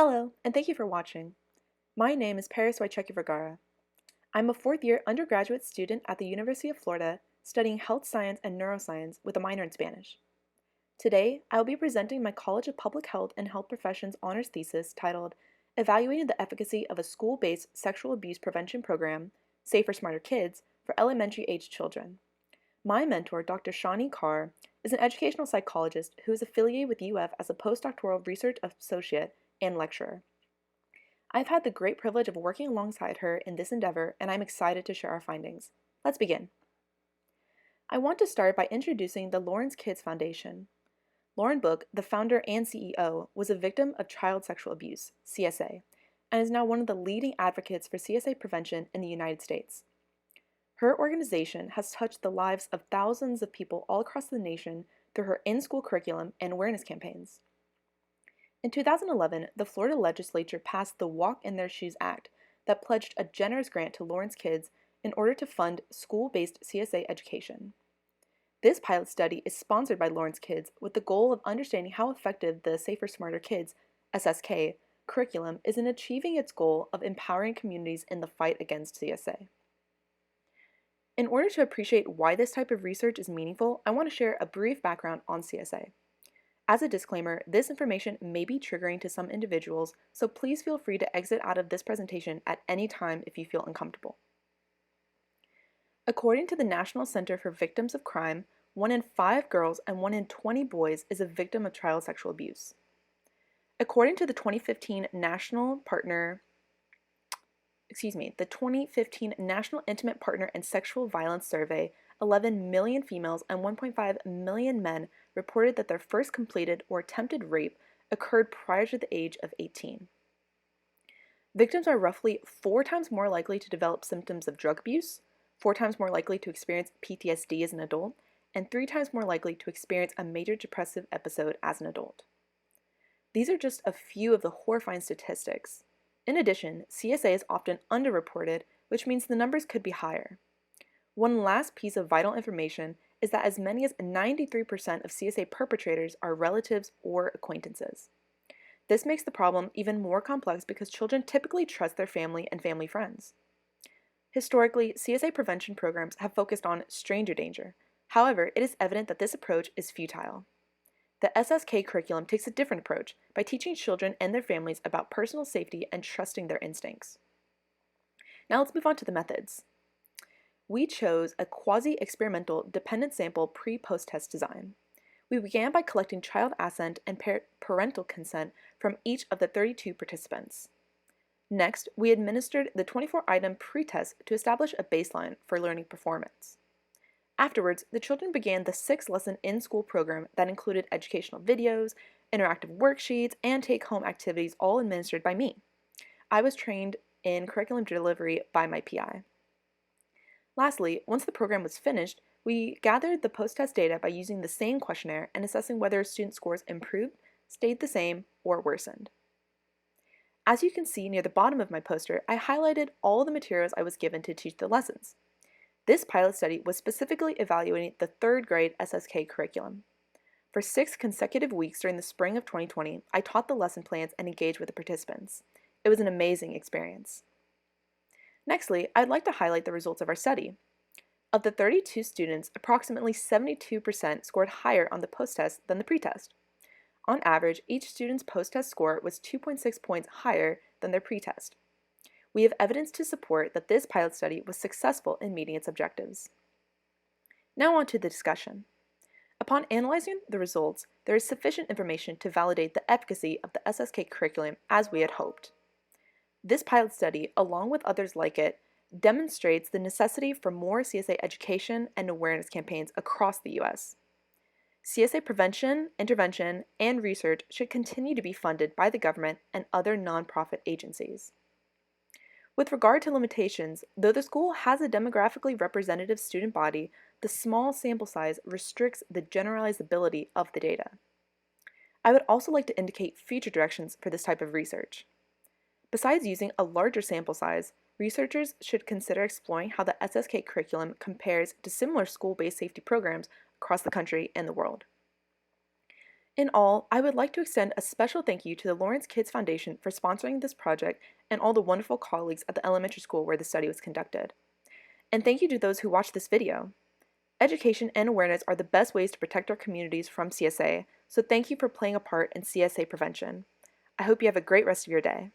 Hello, and thank you for watching. My name is Paris Waicheki Vergara. I'm a fourth-year undergraduate student at the University of Florida studying health science and neuroscience with a minor in Spanish. Today, I will be presenting my College of Public Health and Health Professions honors thesis titled Evaluating the Efficacy of a School-Based Sexual Abuse Prevention Program, Safer Smarter Kids, for Elementary-Aged Children. My mentor, Dr. Shani Carr, is an educational psychologist who is affiliated with UF as a postdoctoral research associate and lecturer. I've had the great privilege of working alongside her in this endeavor, and I'm excited to share our findings. Let's begin. I want to start by introducing the Lawrence Kids Foundation. Lauren Book, the founder and CEO, was a victim of child sexual abuse, CSA, and is now one of the leading advocates for CSA prevention in the United States. Her organization has touched the lives of thousands of people all across the nation through her in-school curriculum and awareness campaigns. In 2011, the Florida legislature passed the Walk in Their Shoes Act that pledged a generous grant to Lawrence kids in order to fund school-based CSA education. This pilot study is sponsored by Lawrence Kids with the goal of understanding how effective the Safer Smarter Kids, SSK, curriculum is in achieving its goal of empowering communities in the fight against CSA. In order to appreciate why this type of research is meaningful, I want to share a brief background on CSA. As a disclaimer, this information may be triggering to some individuals, so please feel free to exit out of this presentation at any time if you feel uncomfortable. According to the National Center for Victims of Crime, 1 in 5 girls and 1 in 20 boys is a victim of child sexual abuse. According to the 2015 National Intimate Partner and Sexual Violence Survey, 11 million females and 1.5 million men reported that their first completed or attempted rape occurred prior to the age of 18. Victims are roughly 4 times more likely to develop symptoms of drug abuse, 4 times more likely to experience PTSD as an adult, and 3 times more likely to experience a major depressive episode as an adult. These are just a few of the horrifying statistics. In addition, CSA is often underreported, which means the numbers could be higher. One last piece of vital information is that as many as 93% of CSA perpetrators are relatives or acquaintances. This makes the problem even more complex because children typically trust their family and family friends. Historically, CSA prevention programs have focused on stranger danger. However, it is evident that this approach is futile. The SSK curriculum takes a different approach by teaching children and their families about personal safety and trusting their instincts. Now let's move on to the methods. We chose a quasi-experimental dependent sample pre-post test design. We began by collecting child assent and parental consent from each of the 32 participants. Next, we administered the 24-item pre-test to establish a baseline for learning performance. Afterwards, the children began the 6-lesson in-school program that included educational videos, interactive worksheets, and take-home activities, all administered by me. I was trained in curriculum delivery by my PI. Lastly, once the program was finished, we gathered the post-test data by using the same questionnaire and assessing whether student scores improved, stayed the same, or worsened. As you can see near the bottom of my poster, I highlighted all the materials I was given to teach the lessons. This pilot study was specifically evaluating the 3rd grade SSK curriculum. For 6 consecutive weeks during the spring of 2020, I taught the lesson plans and engaged with the participants. It was an amazing experience. Nextly, I'd like to highlight the results of our study. Of the 32 students, approximately 72% scored higher on the post-test than the pre-test. On average, each student's post-test score was 2.6 points higher than their pre-test. We have evidence to support that this pilot study was successful in meeting its objectives. Now on to the discussion. Upon analyzing the results, there is sufficient information to validate the efficacy of the SSK curriculum as we had hoped. This pilot study, along with others like it, demonstrates the necessity for more CSA education and awareness campaigns across the U.S. CSA prevention, intervention, and research should continue to be funded by the government and other nonprofit agencies. With regard to limitations, though the school has a demographically representative student body, the small sample size restricts the generalizability of the data. I would also like to indicate future directions for this type of research. Besides using a larger sample size, researchers should consider exploring how the SSK curriculum compares to similar school-based safety programs across the country and the world. In all, I would like to extend a special thank you to the Lawrence Kids Foundation for sponsoring this project and all the wonderful colleagues at the elementary school where the study was conducted. And thank you to those who watched this video. Education and awareness are the best ways to protect our communities from CSA, so thank you for playing a part in CSA prevention. I hope you have a great rest of your day.